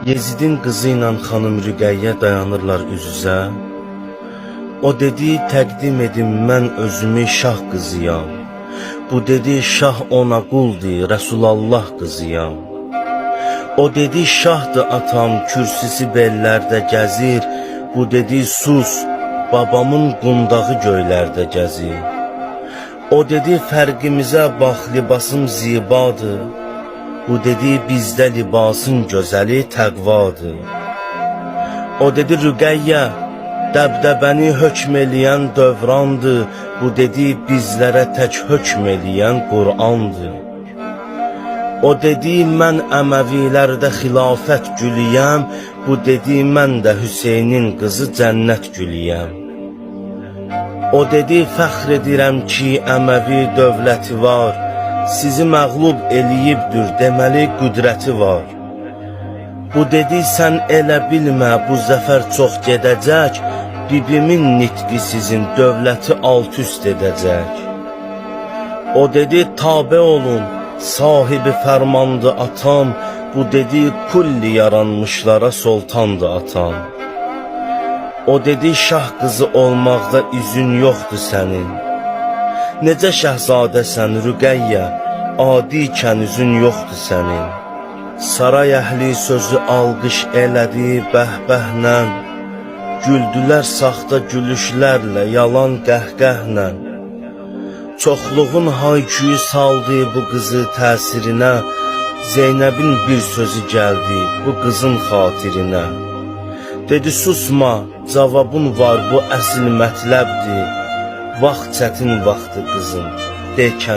Yezidin qızı ilə xanım Rüqəyyə dayanırlar üz-üzə. O dedi, təqdim edim mən özümü şah qızıyam. Bu dedi, şah ona quldur, Rəsulallah qızıyam. O dedi, şahdır atam, kürsüsü bellərdə gəzir. Bu dedi, sus, babamın qundağı göylərdə gəzir. O dedi, fərqimizə bax, libasım zibadır. Bu dedi, bizdə libasın gözəli təqvadır. O dedi, Rüqəyyə, dəbdəbəni hökm eləyən dövrandır. Bu dedi, bizlərə tək hökm eləyən Qur'andır. O dedi, mən Əməvilərdə xilafət gülüyəm. Bu dedi, mən də Hüseynin qızı cənnət gülüyəm. O dedi, fəxr edirəm ki, Əməvi dövləti var. Sizi məğlub eləyibdür, deməli qüdrəti var. Bu dedi, sən elə bilmə, bu zəfər çox gedəcək. Bibimin nitqi sizin dövləti alt-üst edəcək. O dedi, tabe olun, sahibi fərmandı atam. Bu dedi, kulli yaranmışlara sultandı atam. O dedi, şah qızı olmaqda üzün yoxdur sənin. Necə şəhzadəsən Rüqəyyə, adikən üzün yoxdur sənin. Saray əhli sözü alqış elədi bəhbəhlə. Güldülər saxta gülüşlərlə, yalan qəhqəhlə. Çoxluğun hayküyü saldı bu qızı təsirinə. Zeynəbin bir sözü gəldi bu qızın xatirinə. Dedi, susma, cavabın var, bu əsl mətləbdir. Vaxt çətin vaxtı qızım, dekən